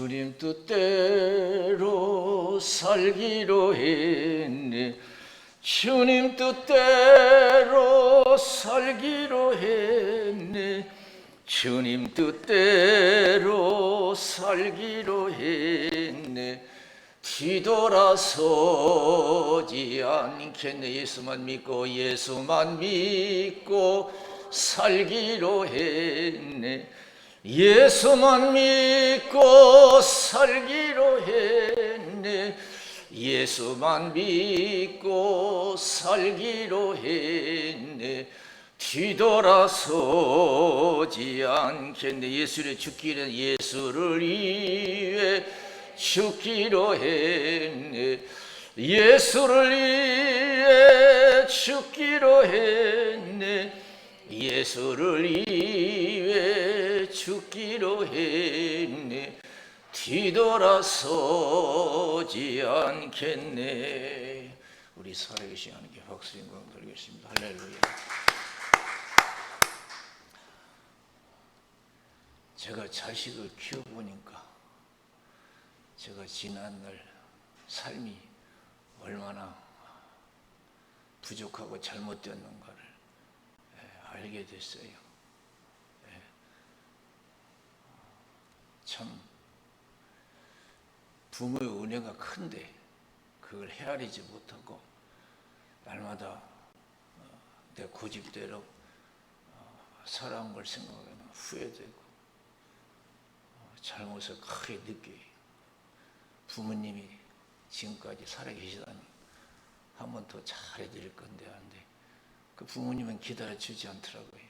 주님 뜻대로 살기로 했네. 주님 뜻대로 살기로 했네. 주님 뜻대로 살기로 했네. 뒤돌아서지 않겠네. 예수만 믿고 살기로 했네. 예수만 믿고 살기로 했네. 예수만 믿고 살기로 했네. 뒤돌아서지 않겠네. 예수를 위해 죽기로 했네. 예수를 위해 죽기로 했네. 예수를 위해 죽기로 했네. 뒤돌아서지 않겠네. 우리 살아계신 하나님께 박수 영광 드리겠습니다. 할렐루야. 제가 자식을 키워보니까 제가 지난날 삶이 얼마나 부족하고 잘못되었는가를 알게 됐어요. 참 부모의 은혜가 큰데 그걸 헤아리지 못하고 날마다 내 고집대로 살아온 걸 생각하면 후회되고 잘못을 크게 느껴요. 부모님이 지금까지 살아계시다니 한 번 더 잘해드릴 건데 한데 그 부모님은 기다려주지 않더라고요.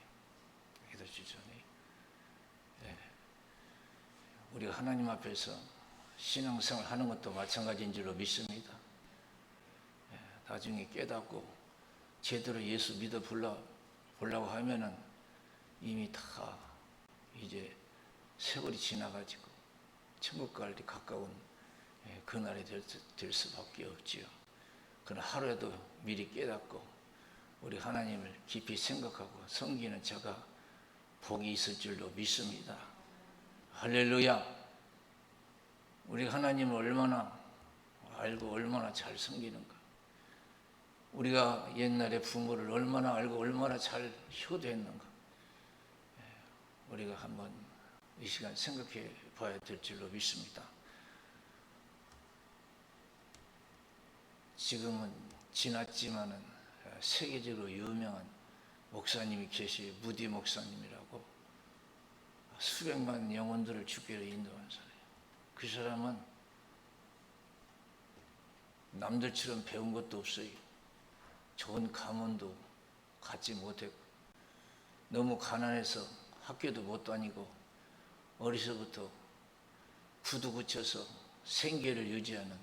기다려주지 않아요. 우리가 하나님 앞에서 신앙생활 하는 것도 마찬가지인 줄로 믿습니다. 나중에 깨닫고 제대로 예수 믿어 보려고 하면은 이미 다 이제 세월이 지나가지고 천국 갈 때 가까운 그날이 될 수밖에 없지요. 그러나 하루에도 미리 깨닫고 우리 하나님을 깊이 생각하고 섬기는 자가 복이 있을 줄로 믿습니다. 할렐루야. 우리 하나님을 얼마나 알고 얼마나 잘 섬기는가. 우리가 옛날에 부모를 얼마나 알고 얼마나 잘 효도했는가. 우리가 한번 이 시간 생각해 봐야 될 줄로 믿습니다. 지금은 지났지만은 세계적으로 유명한 목사님이 계시, 무디 목사님이라고 수백만 영혼들을 주께로 인도한 사람이에요. 그 사람은 남들처럼 배운 것도 없어요. 좋은 가문도 갖지 못했고 너무 가난해서 학교도 못 다니고 어려서부터 구두 붙여서 생계를 유지하는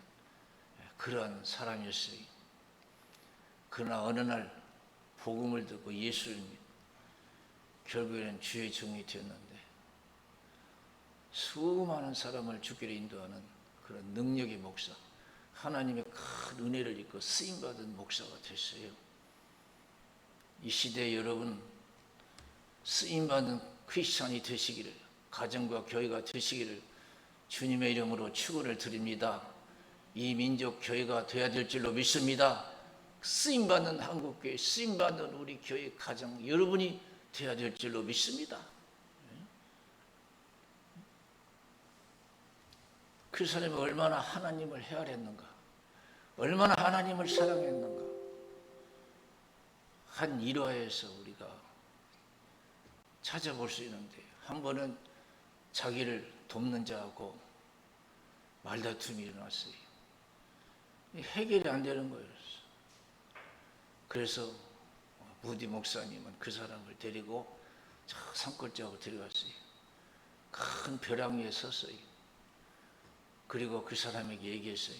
그러한 사람이었어요. 그러나 어느 날 복음을 듣고 예수를 믿고 결국에는 주의 종이 되었는데 수많은 사람을 주께로 인도하는 그런 능력의 목사, 하나님의 큰 은혜를 입고 쓰임받은 목사가 됐어요. 이 시대에 여러분 쓰임받은 크리스찬이 되시기를, 가정과 교회가 되시기를 주님의 이름으로 축원을 드립니다. 이 민족 교회가 되어야 될 줄로 믿습니다. 쓰임받는 한국교회, 쓰임받는 우리 교회 가정 여러분이 되어야 될 줄로 믿습니다. 그 사람이 얼마나 하나님을 헤아렸는가, 얼마나 하나님을 사랑했는가. 한 일화에서 우리가 찾아볼 수 있는데, 한 번은 자기를 돕는 자하고 말다툼이 일어났어요. 해결이 안 되는 거예요. 그래서 무디 목사님은 그 사람을 데리고 저 산골짜기로 데려갔어요. 큰 벼랑 위에 섰어요. 그리고 그 사람에게 얘기했어요.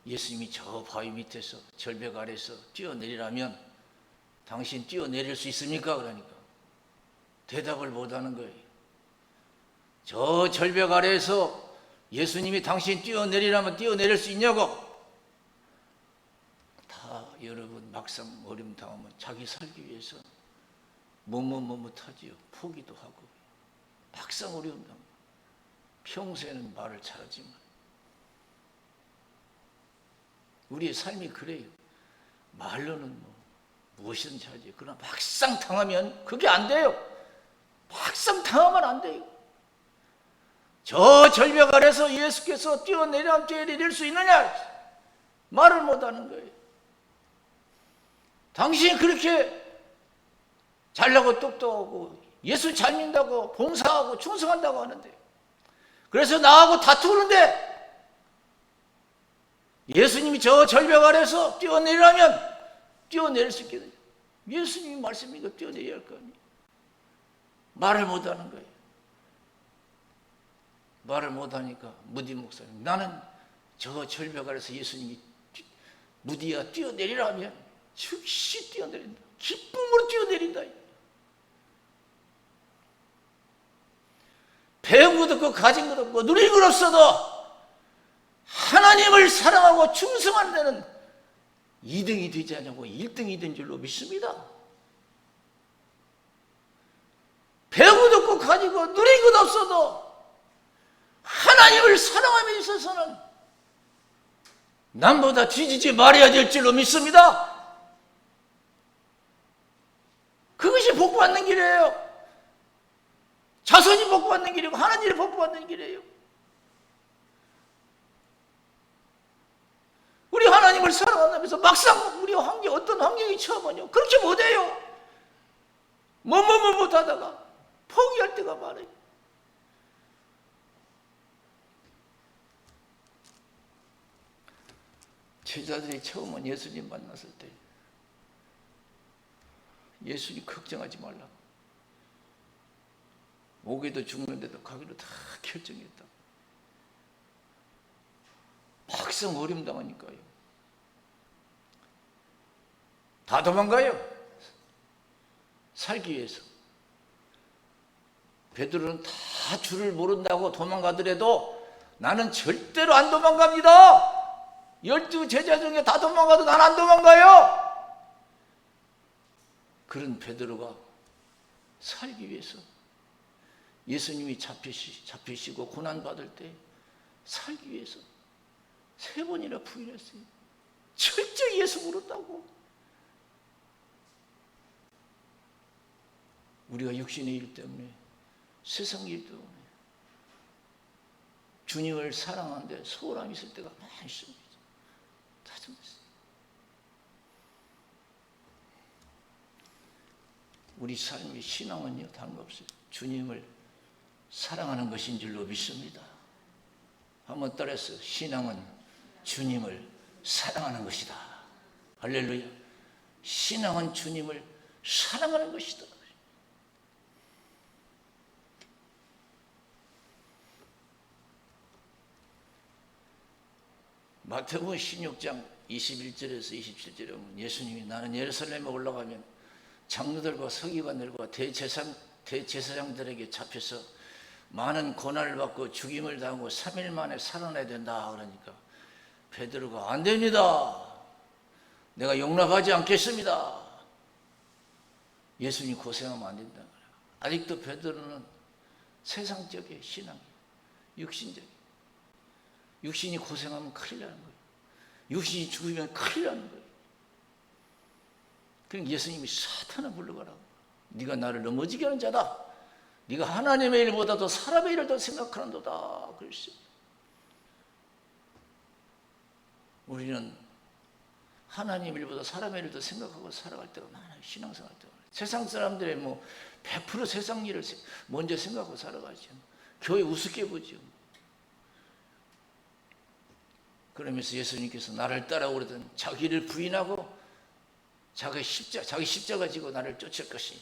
예수님이 저 바위 밑에서 절벽 아래서 뛰어내리라면 당신 뛰어내릴 수 있습니까? 그러니까 대답을 못하는 거예요. 저 절벽 아래에서 예수님이 당신 뛰어내리라면 뛰어내릴 수 있냐고. 다 여러분 막상 어려움 당하면 자기 살기 위해서 머뭇머뭇하지요. 포기도 하고 막상 어려움 당하면 평소에는 말을 잘하지만 우리의 삶이 그래요. 말로는 무엇이든지 하지. 그러나 막상 당하면 그게 안 돼요. 막상 당하면 안 돼요. 저 절벽 아래서 예수께서 뛰어내려 내릴 수 있느냐? 말을 못하는 거예요. 당신이 그렇게 잘나고 똑똑하고 예수 잘 믿는다고 봉사하고 충성한다고 하는데, 그래서 나하고 다투는데 예수님이 저 절벽 아래서 뛰어내리라면 뛰어내릴 수 있겠느냐? 예수님이 말씀이니까 뛰어내려야 할 거 아니에요. 말을 못하는 거예요. 말을 못하니까 무디 목사님, 나는 저 절벽 아래서 예수님이 무디야 뛰어내리라면 즉시 뛰어내린다. 기쁨으로 뛰어내린다. 배운 것도 없고 가진 것도 없고 누린 것 없어도 하나님을 사랑하고 충성하는 데는 2등이 되지 않냐고 1등이 된 줄로 믿습니다. 배운 것도 없고 가지고 누린 것 없어도 하나님을 사랑함에 있어서는 남보다 뒤지지 말아야 될 줄로 믿습니다. 그것이 복받는 길이에요. 자손이 복받는 길이고 하나님이 복받는 길이에요. 우리 하나님을 사랑한다면서 막상 우리 환경, 어떤 환경이 처하면요 그렇게 못해요. 못하다가 포기할 때가 많아요. 제자들이 처음은 예수님 만났을 때 예수님 걱정하지 말라고, 목에도 죽는데도 가기로 다 결정했다. 막상 어려움 당하니까요 다 도망가요. 살기 위해서. 베드로는 다 줄을 모른다고 도망가더라도 나는 절대로 안 도망갑니다. 12 제자 중에 다 도망가도 난 안 도망가요. 그런 베드로가 살기 위해서 예수님이 잡히시고 고난받을 때 살기 위해서 3번이나 부인했어요. 철저히 예수 모른다고. 우리가 육신의 일 때문에, 세상 일 때문에 주님을 사랑하는데 소홀함이 있을 때가 많이 있습니다. 다 좀 있어요. 우리 삶의 신앙은요 다른 거 없어요. 주님을 사랑하는 것인 줄로 믿습니다. 한번 따라해서 신앙은 주님을 사랑하는 것이다. 할렐루야. 신앙은 주님을 사랑하는 것이다. 마태복음 16장 21절에서 27절에 보면 예수님이 나는 예루살렘에 올라가면 장로들과 서기관들과 대제사장들에게 잡혀서 많은 고난을 받고 죽임을 당하고 3일 만에 살아나야 된다 그러니까 베드로가 안 됩니다. 내가 용납하지 않겠습니다. 예수님 고생하면 안 된다. 아직도 베드로는 세상적인 신앙이에요. 육신적인. 육신이 고생하면 큰일 나는 거예요. 육신이 죽으면 큰일 나는 거예요. 그러니까 예수님이 사탄을 불러가라고. 네가 나를 넘어지게 하는 자다. 네가 하나님의 일보다도 사람의 일을 더 생각하는도다. 그랬어요. 우리는 하나님 일보다 사람의 일을 더 생각하고 살아갈 때가 많아요. 신앙생활 때가 많아요. 세상 사람들의 100% 세상 일을 먼저 생각하고 살아가죠. 교회 우습게 보죠. 그러면서 예수님께서 나를 따라오려던 자기를 부인하고 자기 십자가 지고 나를 쫓을 것이냐.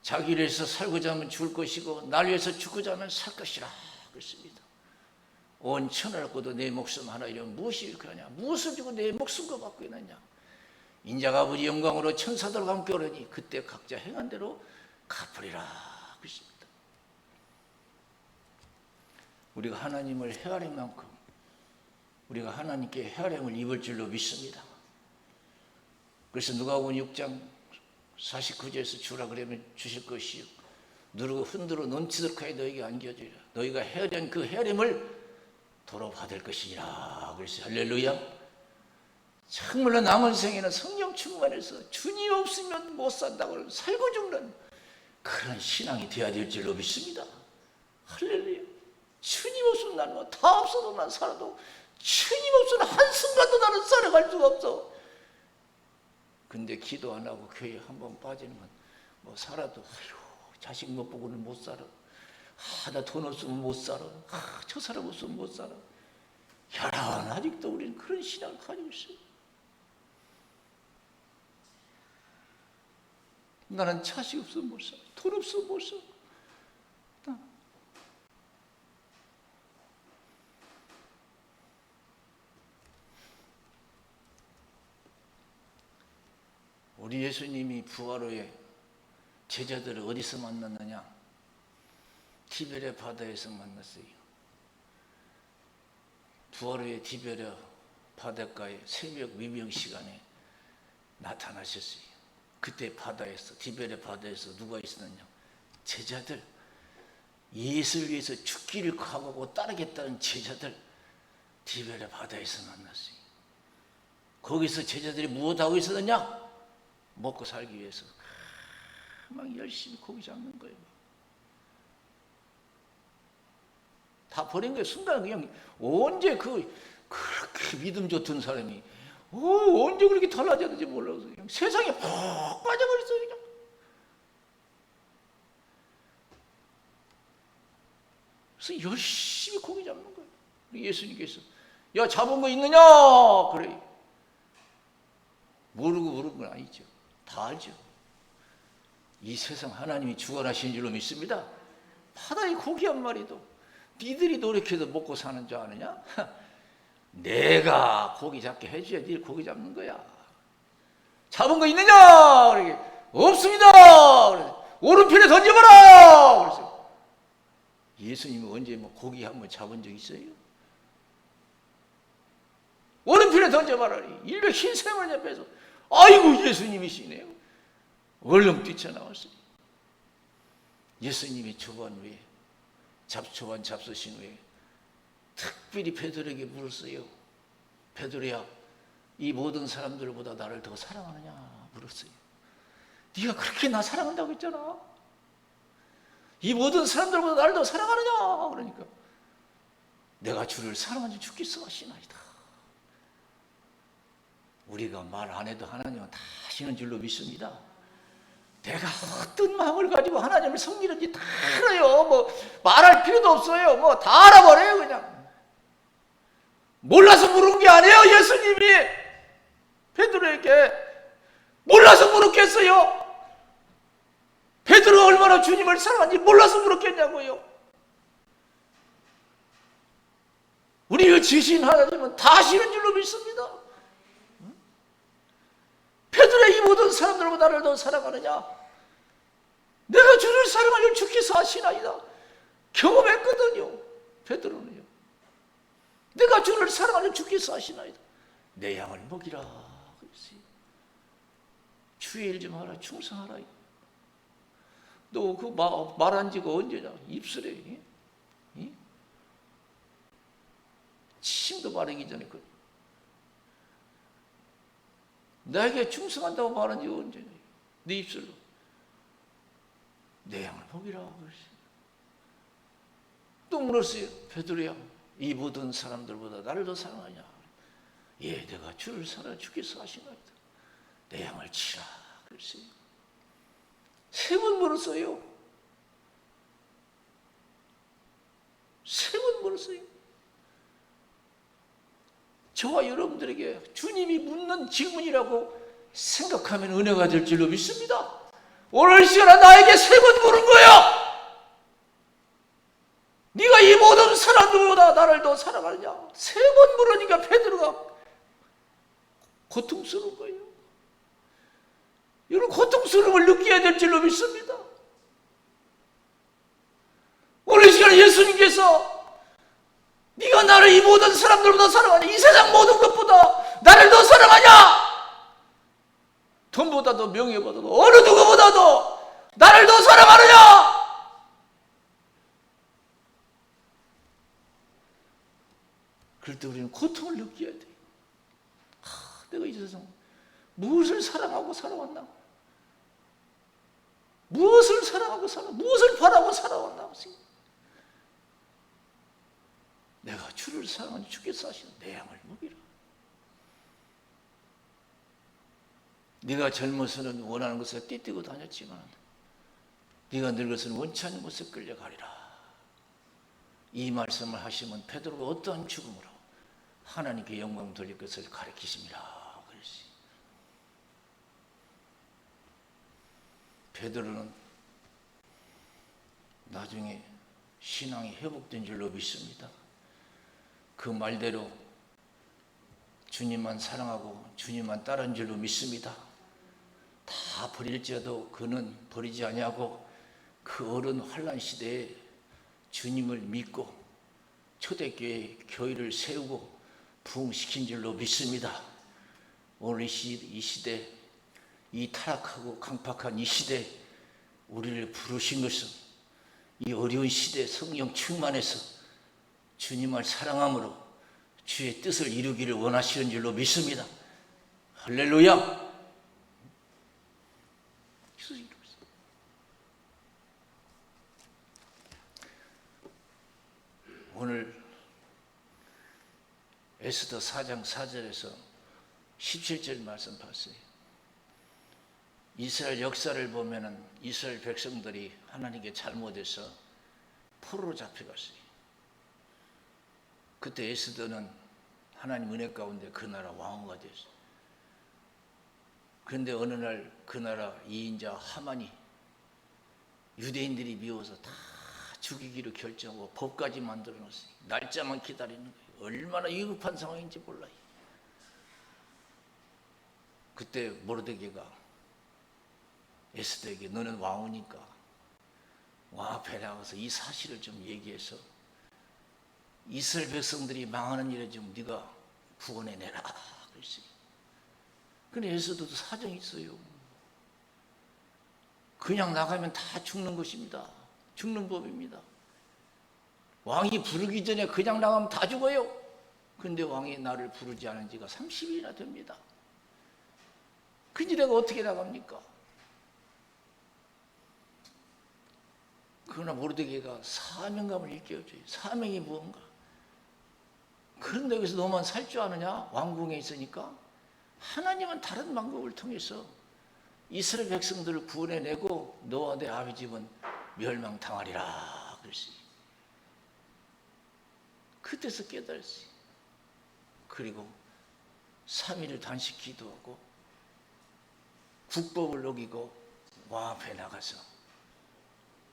자기를 위해서 살고자 하면 죽을 것이고 나를 위해서 죽고자 하면 살 것이라 그랬습니다. 온 천하를 얻고도 내 목숨 하나 잃으면 무엇이 그러냐. 무엇을 주고 내 목숨과 받고 있느냐. 인자가 아버지 영광으로 천사들과 함께 오르니 그때 각자 행한 대로 갚으리라 그랬습니다. 우리가 하나님을 헤아릴 만큼 우리가 하나님께 헤아림을 입을 줄로 믿습니다. 그래서 누가복음 6장 49절에서 주라 그러면 주실 것이요 누르고 흔들어 넘치도록 하여 너희에게 안겨주리라. 너희가 헤아린 그 헤아림을 도로 받을 것이니라. 그래서 할렐루야. 정말로 남은 생에는 성령 충만해서 주님 없으면 못 산다고 살고 죽는 그런 신앙이 되어야 될 줄로 믿습니다. 할렐루야. 주님 없으면 나는 뭐 다 없어도 난 살아도 주님 없으면 한순간도 나는 살아갈 수가 없어. 근데 기도 안 하고 교회 한번 빠지는 건 뭐 살아도 아유 자식 못 보고는 못 살아. 나 돈 없으면 못 살아. 저 사람 없으면 못 살아. 여러분 아직도 우리는 그런 신앙을 가지고 있어요. 나는 자식 없으면 못 살아. 돈 없으면 못 살아. 우리 예수님이 부활 후에 제자들을 어디서 만났느냐? 티베레 바다에서 만났어요. 부활 후에 티베레 바닷가에 새벽 미명 시간에 나타나셨어요. 그때 바다에서, 티베레 바다에서 누가 있었느냐? 제자들, 예수를 위해서 죽기를 각오하고 따르겠다는 제자들, 티베레 바다에서 만났어요. 거기서 제자들이 무엇하고 있었느냐? 먹고 살기 위해서 막 열심히 고기 잡는 거예요. 다 버린 거예요. 순간 그냥 언제 그렇게 믿음 좋던 사람이 언제 그렇게 달라졌는지 몰라서 그냥 세상에 푹 빠져버렸어요. 그냥. 그래서 열심히 고기 잡는 거예요. 예수님께서 야 잡은 거 있느냐? 그래. 모르고 물은 건 아니죠. 다 알죠. 이 세상 하나님이 주관하시는 줄로 믿습니다. 바다에 고기 한 마리도 니들이 노력해서 먹고 사는 줄 아느냐? 내가 고기 잡게 해줘야 니 고기 잡는 거야. 잡은 거 있느냐? 그러게 없습니다. 그래서 오른편에 던져봐라. 그래서 예수님은 언제 뭐 고기 한번 잡은 적 있어요? 오른편에 던져봐라. 일백 흰샘을 옆에서 아이고 예수님이시네요. 얼른 뛰쳐나왔어요. 예수님이 초반 후에 초반 잡수신 후에 특별히 베드로에게 물었어요. 베드로야, 이 모든 사람들보다 나를 더 사랑하느냐 물었어요. 네가 그렇게 나 사랑한다고 했잖아. 이 모든 사람들보다 나를 더 사랑하느냐. 그러니까 내가 주를 사랑하지 죽겠어 하시나이다. 우리가 말 안 해도 하나님은 다 하시는 줄로 믿습니다. 내가 어떤 마음을 가지고 하나님을 섬기는지 다 알아요. 뭐 말할 필요도 없어요. 뭐 다 알아버려요. 그냥 몰라서 물은 게 아니에요. 예수님이 베드로에게 몰라서 물었겠어요. 베드로가 얼마나 주님을 사랑하는지 몰라서 물었겠냐고요. 우리를 지신 하나님은 다 아시는 줄로 믿습니다. 베드로야, 이 모든 사람들보다 나를 더 사랑하느냐? 내가 주를 사랑하려 주께서 아시나이다. 경험했거든요. 베드로는요. 내가 주를 사랑하려 주께서 아시나이다. 내 양을 먹이라 그랬어요. 주의 일 좀 하라. 충성하라. 너 그 말한 지가 언제냐? 입술에 침도 바르기 전에 나에게 충성한다고 말한 지가 언제냐? 네 입술로 내 양을 먹이라 그랬어요. 또 물었어요. 베드로야, 이 모든 사람들보다 나를 더 사랑하냐? 예, 내가 주를 사랑하 주께서 하시나이다. 내 양을 치라 그랬어요. 세 번 물었어요. 세 번 물었어요. 저와 여러분들에게 주님이 묻는 질문이라고 생각하면 은혜가 될 줄로 믿습니다. 오늘 시간에 나에게 세 번 물은 거야. 네가 이 모든 사람들보다 나를 더 사랑하느냐? 세 번 물으니까 베드로가 고통스러운 거예요. 이런 고통스러움을 느껴야 될 줄로 믿습니다. 오늘 시간에 예수님께서 네가 나를 이 모든 사람들보다 사랑하냐? 이 세상 모든 것보다 나를 더 사랑하냐? 돈보다도 명예보다도 어느 누구보다도 나를 더 사랑하느냐? 그럴 때 우리는 고통을 느껴야 돼. 내가 이 세상 무엇을 사랑하고 살아왔나? 무엇을 사랑하고 무엇을 바라고 살아왔나? 내가 주를 사랑하니 주께서 하시는 내 양을 먹이라. 네가 젊어서는 원하는 곳에 띠뛰고 다녔지만 네가 늙어서는 원치 않는 곳에 끌려가리라. 이 말씀을 하시면 베드로가 어떠한 죽음으로 하나님께 영광 돌릴 것을 가르치십니다. 그랬어요. 베드로는 나중에 신앙이 회복된 줄로 믿습니다. 그 말대로 주님만 사랑하고 주님만 따르는 줄로 믿습니다. 다 버릴지라도 그는 버리지 아니하고 그 어른 환난 시대에 주님을 믿고 초대교회 교회를 세우고 부흥시킨 줄로 믿습니다. 오늘 이 시대, 이 타락하고 강팍한 이 시대 우리를 부르신 것은 이 어려운 시대 성령 충만해서 주님을 사랑함으로 주의 뜻을 이루기를 원하시는 줄로 믿습니다. 할렐루야. 오늘 에스더 4장 4절에서 17절 말씀 봤어요. 이스라엘 역사를 보면은 이스라엘 백성들이 하나님께 잘못해서 포로로 잡혀갔어요. 그때 에스더는 하나님 은혜 가운데 그 나라 왕후가 됐어요. 그런데 어느 날 그 나라 이인자 하만이 유대인들이 미워서 다 죽이기로 결정하고 법까지 만들어 놨어요. 날짜만 기다리는 거예요. 얼마나 위급한 상황인지 몰라요. 그때 모르드게가 에스더에게 너는 왕후니까 왕 앞에 나가서 이 사실을 좀 얘기해서 이스라엘 백성들이 망하는 일에 좀 네가 구원해내라 그랬어요. 근데 에스더도 사정이 있어요. 그냥 나가면 다 죽는 것입니다. 죽는 법입니다. 왕이 부르기 전에 그냥 나가면 다 죽어요. 근데 왕이 나를 부르지 않은 지가 30일이나 됩니다. 근데 내가 어떻게 나갑니까? 그러나 모르드게가 사명감을 일깨워줘요. 사명이 무언가? 그런데 여기서 너만 살 줄 아느냐? 왕궁에 있으니까 하나님은 다른 방법을 통해서 이스라엘 백성들을 구원해내고 너와 내 아비 집은 멸망당하리라 그랬어요. 그때서 깨달았어요. 그리고 3일을 단식 기도하고 국법을 어기고 왕 앞에 나가서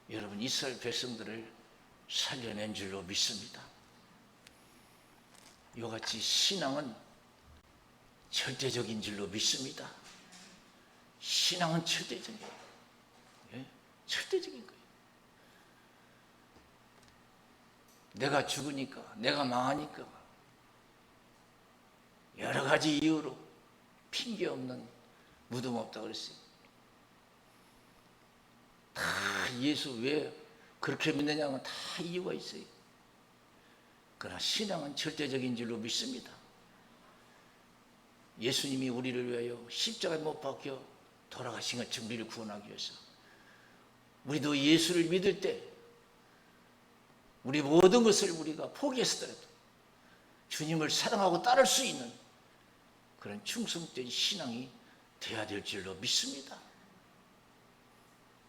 여러분 이스라엘 백성들을 살려낸 줄로 믿습니다. 이같이 신앙은 절대적인 줄로 믿습니다. 신앙은 절대적이에요. 예? 절대적인 거예요. 내가 죽으니까, 내가 망하니까 여러 가지 이유로 핑계 없는 무덤 없다고 그랬어요. 다 예수 왜 그렇게 믿느냐면 다 이유가 있어요. 그러나 신앙은 절대적인 줄로 믿습니다. 예수님이 우리를 위하여 십자가에 못 박혀 돌아가신 것 우리를 구원하기 위해서 우리도 예수를 믿을 때 우리 모든 것을 우리가 포기했더라도 주님을 사랑하고 따를 수 있는 그런 충성된 신앙이 되어야 될 줄로 믿습니다.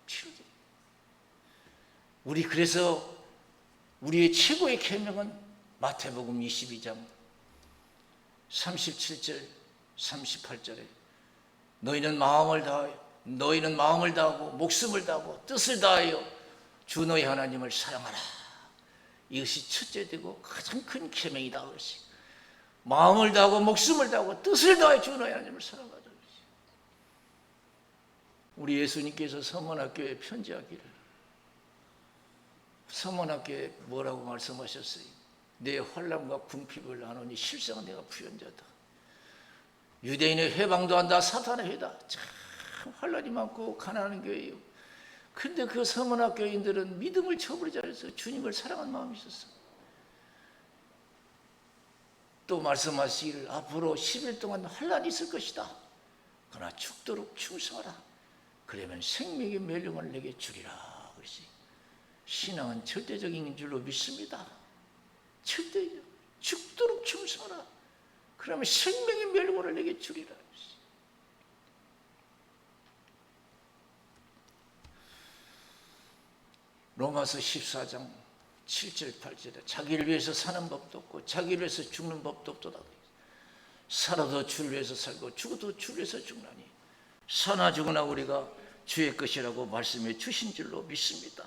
필요해요. 우리 그래서 우리의 최고의 계명은 마태복음 22장 37절 38절에 너희는 마음을 다하고 목숨을 다하고 뜻을 다하여 주 너희 하나님을 사랑하라. 이것이 첫째 되고 가장 큰 계명이다 그랬어요. 마음을 다하고 목숨을 다하고 뜻을 다하여 주 너희 하나님을 사랑하라. 우리 예수님께서 서문학교에 편지하기를 서문학교에 뭐라고 말씀하셨어요? 내 환난과 궁핍을 나누니 실상은 내가 부연자다. 유대인의 회방도 한다. 사탄의 회다. 참 환난이 많고 가난한 교회예요. 그런데 그 서문학 교인들은 믿음을 처버리지 않았어요. 주님을 사랑하는 마음이 있었어. 또 말씀하시기를 앞으로 10일 동안 환란이 있을 것이다. 그러나 죽도록 충성하라. 그러면 생명의 멸령을 내게 주리라. 그러시. 신앙은 절대적인 줄로 믿습니다. 절대적. 죽도록 충성하라. 그러면 생명의 멸령을 내게 주리라. 로마서 14장 7절 8절에 자기를 위해서 사는 법도 없고 자기를 위해서 죽는 법도 없도다. 살아도 주를 위해서 살고 죽어도 주를 위해서 죽나니 사나 죽으나 우리가 주의 것이라고 말씀해 주신 줄로 믿습니다.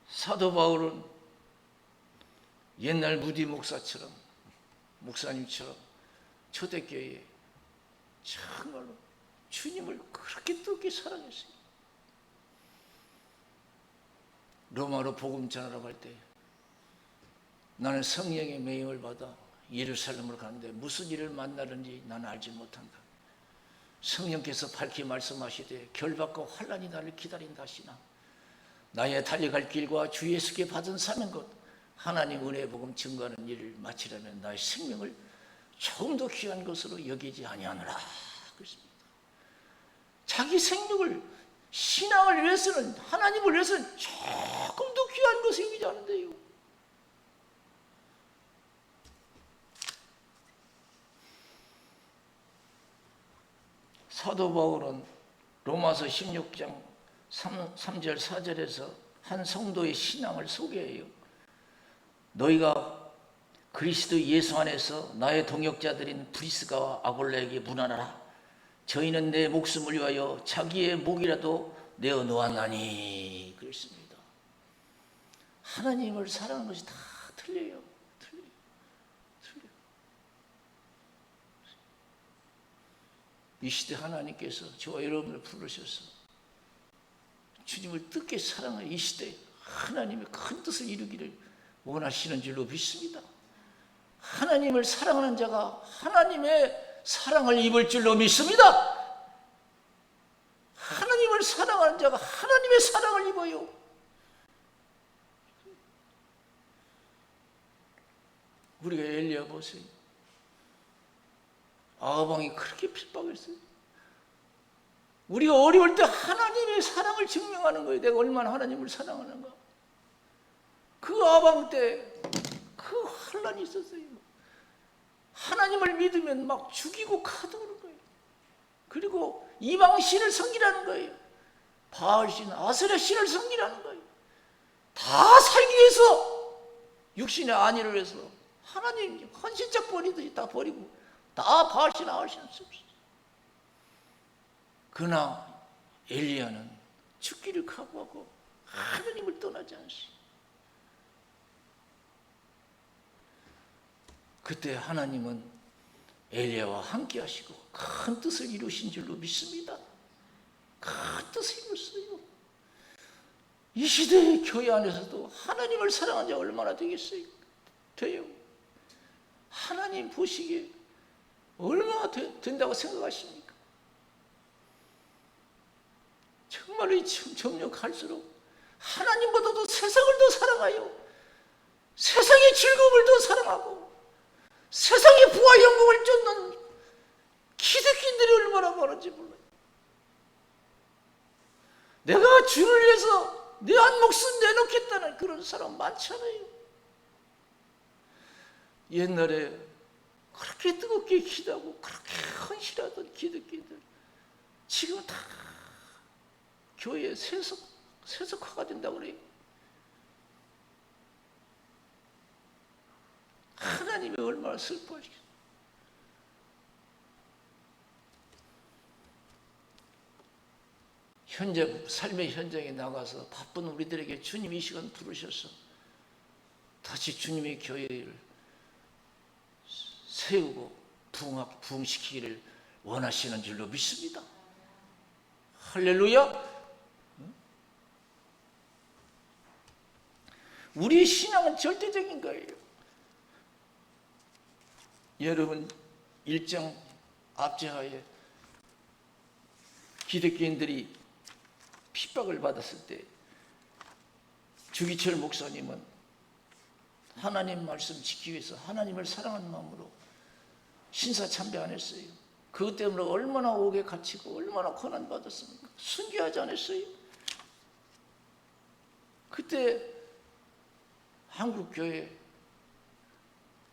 사도 바울은 옛날 무디 목사님처럼 초대교회에 정말로 주님을 그렇게 뜨겁게 사랑했어요. 로마로 복음 전하러 갈 때 나는 성령의 명령을 받아 예루살렘으로 가는데 무슨 일을 만나는지 나는 알지 못한다. 성령께서 밝히 말씀하시되 결박과 환란이 나를 기다린다 하시나 나의 달려갈 길과 주 예수께 받은 사명 것 하나님 은혜의 복음 증거하는 일을 마치려면 나의 생명을 조금 더 귀한 것으로 여기지 아니하노라. 그렇습니다. 자기 생명을 신앙을 위해서는 하나님을 위해서는 조금 더 귀한 것을 여기지 않는데요. 사도 바울은 로마서 16장 3절 4절에서 한 성도의 신앙을 소개해요. 너희가 그리스도 예수 안에서 나의 동역자들인 브리스가와 아골라에게 문안하라. 저희는 내 목숨을 위하여 자기의 목이라도 내어 놓았나니. 그랬습니다. 하나님을 사랑하는 것이 다 틀려요. 틀려요. 이 시대 하나님께서 저와 여러분을 부르셔서 주님을 뜻깊게 사랑하는 이 시대에 하나님의 큰 뜻을 이루기를 원하시는 줄로 믿습니다. 하나님을 사랑하는 자가 하나님의 사랑을 입을 줄로 믿습니다. 하나님을 사랑하는 자가 하나님의 사랑을 입어요. 우리가 엘리야 보세요. 아합왕이 그렇게 핍박했어요. 우리가 어려울 때 하나님의 사랑을 증명하는 거예요. 내가 얼마나 하나님을 사랑하는가. 그 아합왕 때 그 환란이 있었어요. 하나님을 믿으면 막 죽이고 가두는 거예요. 그리고 이방 신을 섬기라는 거예요. 바알 신, 아세라 신을 섬기라는 거예요. 다 살기 위해서 육신의 안위를 위해서 하나님 헌신짝 버리듯이 다 버리고 다 바알 신, 아알 신을 섬겼어요. 그러나 엘리야는 죽기를 각오하고 하나님을 떠나지 않으시. 그때 하나님은 엘리야와 함께 하시고 큰 뜻을 이루신 줄로 믿습니다. 큰 뜻을 이뤘어요. 이 시대의 교회 안에서도 하나님을 사랑하는 자가 얼마나 되겠어요? 돼요. 하나님 보시기에 얼마나 된다고 생각하십니까? 정말로 이 점점 갈수록 하나님보다도 세상을 더 사랑하여 세상의 즐거움을 더 사랑하고 세상의 부와 영광을 쫓는 기득권들이 얼마나 많은지 몰라요. 내가 주를 위해서 내 한 목숨 내놓겠다는 그런 사람 많잖아요. 옛날에 그렇게 뜨겁게 기도하고 그렇게 헌신하던 기득권들 지금 다 교회에 세속화가 된다고 그래요. 하나님이 얼마나 슬퍼하시겠어요. 현재 삶의 현장에 나가서 바쁜 우리들에게 주님이 이 시간 부르셔서 다시 주님의 교회를 세우고 부흥시키기를 원하시는 줄로 믿습니다. 할렐루야. 우리의 신앙은 절대적인 거예요. 여러분 일정 압제하에 기독교인들이 핍박을 받았을 때 주기철 목사님은 하나님 말씀 지키기 위해서 하나님을 사랑하는 마음으로 신사참배 안 했어요. 그것 때문에 얼마나 옥에 갇히고 얼마나 고난받았습니까? 순교하지 않았어요. 그때 한국교회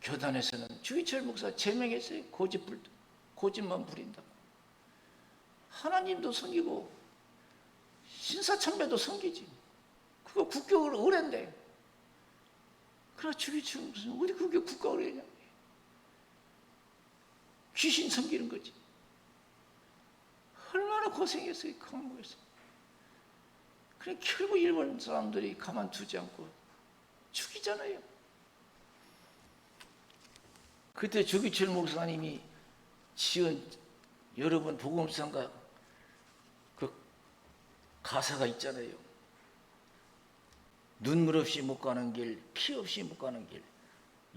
교단에서는 주기철 목사 제명했어요. 고집만 부린다고. 하나님도 섬기고 신사참배도 섬기지. 그거 국격을 의뢰인데. 그러나 주기철 목사는 어디 그게 국가 의뢰냐. 귀신 섬기는 거지. 얼마나 고생했어요. 그 항목에서. 그래 결국 일본 사람들이 가만두지 않고 죽이잖아요. 그때 주기철 목사님이 지은 여러분 복음성가 그 가사가 있잖아요. 눈물 없이 못 가는 길, 피 없이 못 가는 길,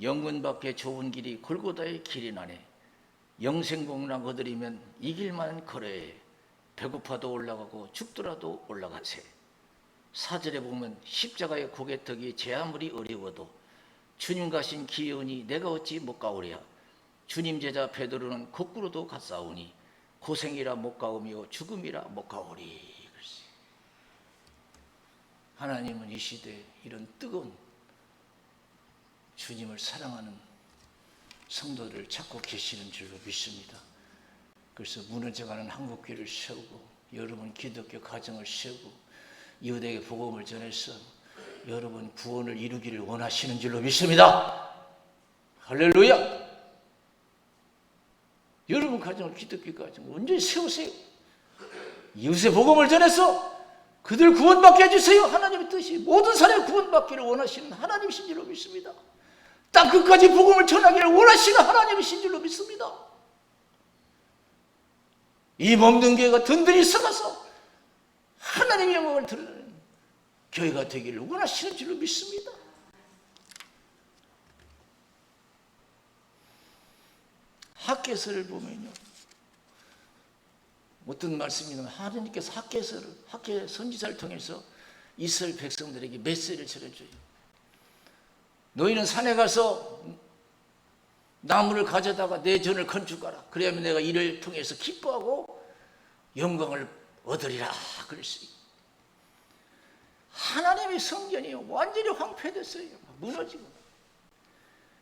영문밖에 좁은 길이 골고다의 길이 나네. 영생복랑 거들이면 이 길만 걸어야 해. 배고파도 올라가고 죽더라도 올라가세. 사절에 보면 십자가의 고개턱이 제 아무리 어려워도 주님 가신 기운이 내가 어찌 못 가오랴. 주님 제자 베드로는 거꾸로도 갔사오니 고생이라 못 가오며 죽음이라 못 가오리. 하나님은 이 시대에 이런 뜨거운 주님을 사랑하는 성도들을 찾고 계시는 줄로 믿습니다. 그래서 무너져가는 한국교회를 세우고 여러분 기독교 가정을 세우고 이웃에게 복음을 전해서 여러분 구원을 이루기를 원하시는 줄로 믿습니다. 할렐루야. 여러분 가정을 기독교 가정을 언제 세우세요. 이웃의 복음을 전해서 그들 구원받게 해주세요. 하나님의 뜻이 모든 사람이 구원받기를 원하시는 하나님이신 줄로 믿습니다. 땅끝까지 복음을 전하기를 원하시는 하나님이신 줄로 믿습니다. 이 먹는 교회가 든든히 서가서 하나님의 영광을 드러내는 교회가 되기를 원하시는 줄로 믿습니다. 학개서를 보면요, 어떤 말씀이냐면 하나님께서 학개 선지자를 통해서 이스라엘 백성들에게 메시지를 전해줘요. 너희는 산에 가서 나무를 가져다가 내 전을 건축하라. 그래야만 내가 이를 통해서 기뻐하고 영광을 얻으리라. 그랬어요. 하나님의 성전이 완전히 황폐됐어요. 무너지고.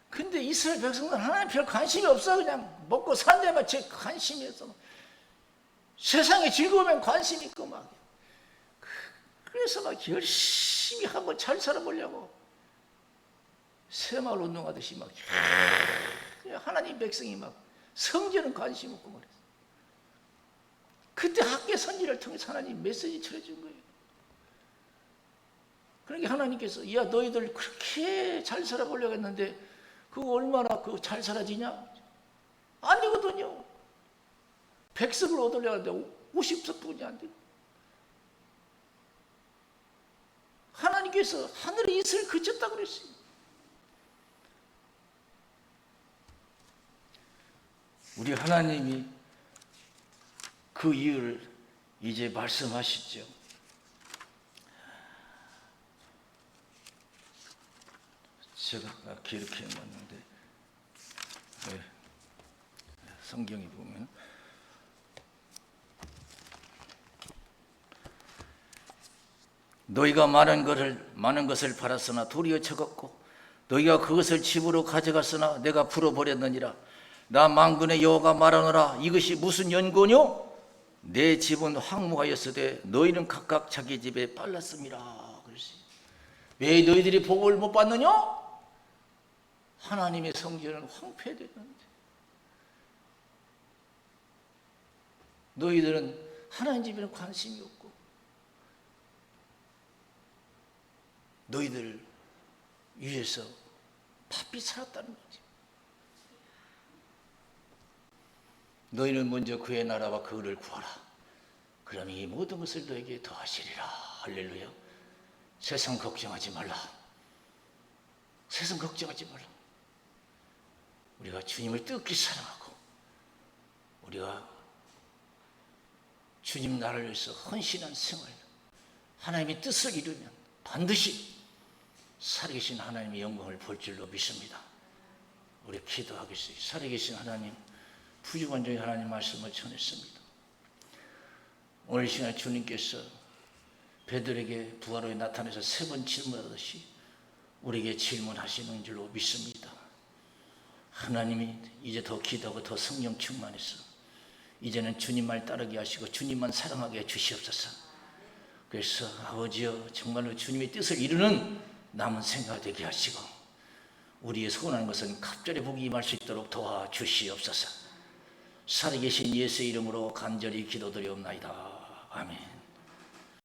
근데 이스라엘 백성들은 하나님 별 관심이 없어. 그냥 먹고 산 데만 제 관심이 없어. 세상의 즐거움엔 관심이 있고 막. 그래서 막 열심히 한번 잘 살아보려고 새마을 운동하듯이 막 하나님 백성이 막 성전은 관심 없고 말했어. 그때 학개 선지를 통해서 하나님 메시지 전해준 거예요. 그러니까 하나님께서 야 너희들 그렇게 잘 살아보려고 했는데 그거 얼마나 잘 살아지냐? 아니거든요. 백석을 얻으려고 하는데 50석뿐이 안 돼요. 하나님께서 하늘의 이슬을 그쳤다고 그랬어요. 우리 하나님이 그 이유를 이제 말씀하시죠. 제가 이렇게 해놨는데 성경에 보면 너희가 많은 것을 팔았으나 도리어 적었고 너희가 그것을 집으로 가져갔으나 내가 풀어버렸느니라. 나 만군의 여호와가 말하노라. 이것이 무슨 연고뇨? 내 집은 황무하였으되 너희는 각각 자기 집에 빨랐음이라. 그랬어요. 왜 너희들이 복을 못 받느냐? 하나님의 성전은 황폐되는데 너희들은 하나님 집에는 관심이 없고 너희들 위해서 바삐 살았다는 거지. 너희는 먼저 그의 나라와 그 의를 구하라. 그럼 이 모든 것을 너에게 더하시리라. 할렐루야. 세상 걱정하지 말라. 세상 걱정하지 말라. 우리가 주님을 뜨겁게 사랑하고 우리가 주님 나라를 위해서 헌신한 생활, 하나님의 뜻을 이루면 반드시 살아계신 하나님의 영광을 볼 줄로 믿습니다. 우리 기도하겠습니다. 살아계신 하나님, 부유관종의 하나님 말씀을 전했습니다. 오늘 시간에 주님께서 베드로에게 부활하여 나타나서 3번 질문하듯이 우리에게 질문하시는 줄로 믿습니다. 하나님이 이제 더 기도하고 더 성령 충만해서 이제는 주님 말 따르게 하시고 주님만 사랑하게 해 주시옵소서. 그래서 아버지여, 정말로 주님의 뜻을 이루는 남은 생각 되게 하시고 우리의 소원하는 것은 갑절의 복이 임할 수 있도록 도와주시옵소서. 살아계신 예수의 이름으로 간절히 기도드리옵나이다. 아멘.